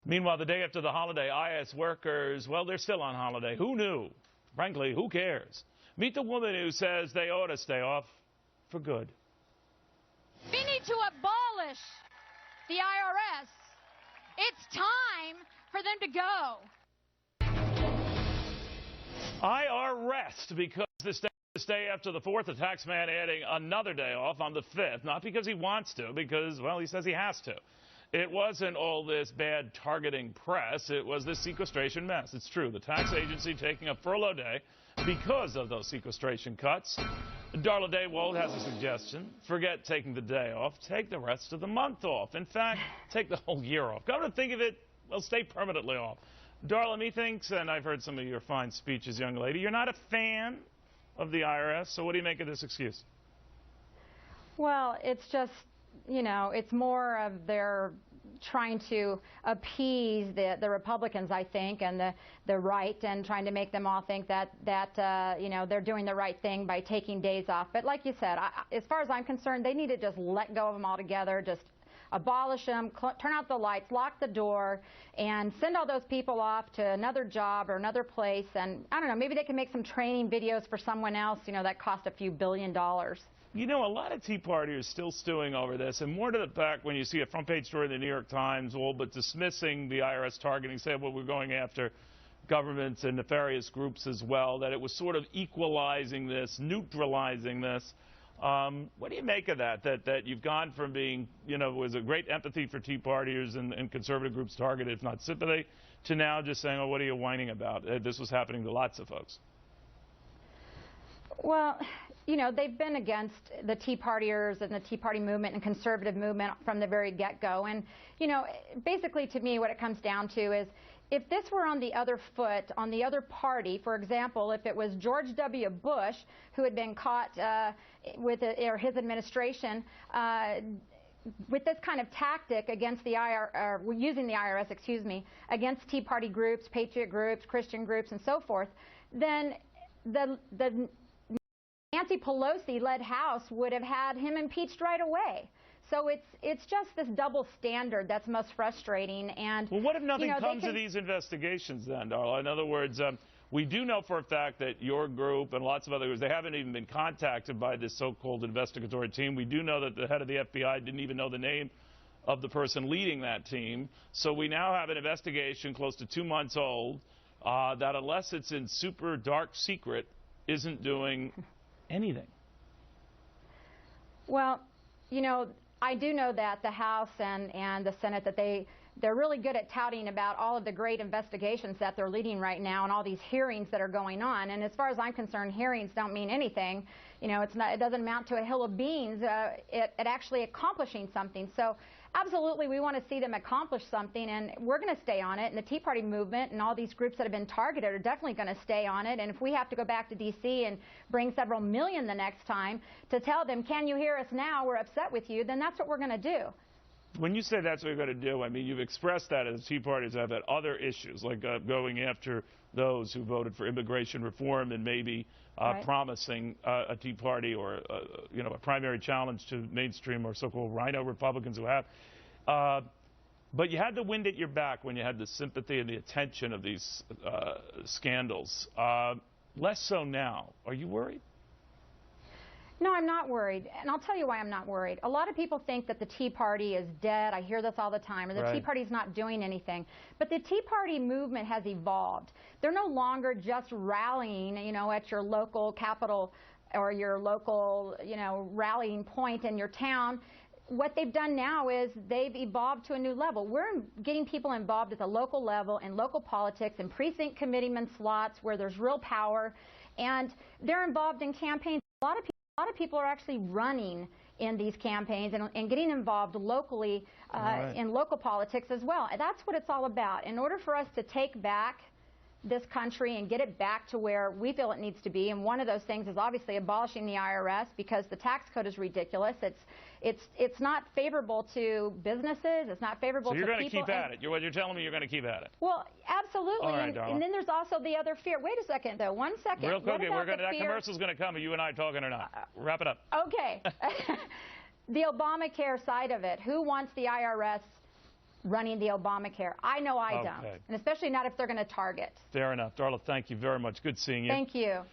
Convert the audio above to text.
Meanwhile, the day after the holiday, IRS workers, well, they're still on holiday. Who knew? Frankly, who cares? Meet the woman who says they ought to stay off for good. We need to abolish the IRS. It's time for them to go. IRS, because this day after the 4th, the tax man adding another day off on the 5th, not because he wants to, because, well, he says he has to. It wasn't all this bad targeting press. It was this sequestration mess. It's true. The tax agency taking a furlough day because of those sequestration cuts. Darla Dawald has a suggestion. Forget taking the day off. Take the rest of the month off. In fact, take the whole year off. Come to think of it, well, stay permanently off. Darla, methinks, and I've heard some of your fine speeches, young lady, you're not a fan of the IRS, so what do you make of this excuse? Well, it's just, you know, it's more of their trying to appease the Republicans, I think, and the right, and trying to make them all think that you know, they're doing the right thing by taking days off. But like you said, as far as I'm concerned, they need to just let go of them altogether, just abolish them, turn out the lights, lock the door, and send all those people off to another job or another place. And I don't know, maybe they can make some training videos for someone else, you know, that cost a few $1 billion. You know, a lot of Tea Partiers are still stewing over this, and more to the fact when you see a front-page story in the New York Times, all but dismissing the IRS targeting, saying, well, we're going after governments and nefarious groups as well, that it was sort of equalizing this, neutralizing this. What do you make of that, that you've gone from being, you know, was a great empathy for Tea Partiers and conservative groups targeted, if not sympathy, to now just saying, oh, what are you whining about? This was happening to lots of folks. Well, you know, they've been against the Tea Partiers and the Tea Party movement and conservative movement from the very get-go. And, you know, basically to me what it comes down to is if this were on the other foot, on the other party, for example, if it was George W. Bush who had been caught or his administration with this kind of tactic against the using the IRS, excuse me, against Tea Party groups, Patriot groups, Christian groups, and so forth, then the Nancy Pelosi-led House would have had him impeached right away. So it's just this double standard that's most frustrating. And well, what if nothing comes of these investigations then, Darla? In other words, we do know for a fact that your group and lots of other groups, they haven't even been contacted by this so-called investigatory team. We do know that the head of the FBI didn't even know the name of the person leading that team. So we now have an investigation close to 2 months old that, unless it's in super dark secret, isn't doing anything. Well, you know, I do know that the House and the Senate, that they're really good at touting about all of the great investigations that they're leading right now and all these hearings that are going on. And as far as I'm concerned, hearings don't mean anything. You know, it doesn't amount to a hill of beans at actually accomplishing something. So absolutely, we want to see them accomplish something, and we're going to stay on it. And the Tea Party movement and all these groups that have been targeted are definitely going to stay on it. And if we have to go back to D.C. and bring several million the next time to tell them, can you hear us now, we're upset with you, then that's what we're going to do. When you say that's what you're going to do, I mean, you've expressed that as Tea Parties have had other issues, like going after those who voted for immigration reform and maybe promising a Tea Party or, you know, a primary challenge to mainstream or so-called rhino Republicans who have. But you had the wind at your back when you had the sympathy and the attention of these scandals. Less so now. Are you worried? No, I'm not worried, and I'll tell you why I'm not worried. A lot of people think that the Tea Party is dead. I hear this all the time, or the Tea Party's not doing anything. But the Tea Party movement has evolved. They're no longer just rallying, you know, at your local capital or your local, you know, rallying point in your town. What they've done now is they've evolved to a new level. We're getting people involved at the local level in local politics and precinct committeeman slots where there's real power, and they're involved in campaigns. A lot of people are actually running in these campaigns and getting involved locally in local politics as well. And that's what it's all about. In order for us to take back this country and get it back to where we feel it needs to be, and one of those things is obviously abolishing the IRS, because the tax code is ridiculous. It's not favorable to businesses. It's not favorable to people. So you're going to keep at it. You're telling me you're going to keep at it. Well, absolutely. All right, and then there's also the other fear. Wait a second, though. 1 second. Real quick, that commercial's going to come. Are you and I talking or not? Wrap it up. Okay. The Obamacare side of it. Who wants the IRS running the Obamacare. I know I don't, and especially not if they're going to target. Fair enough. Darla, thank you very much. Good seeing you. Thank you.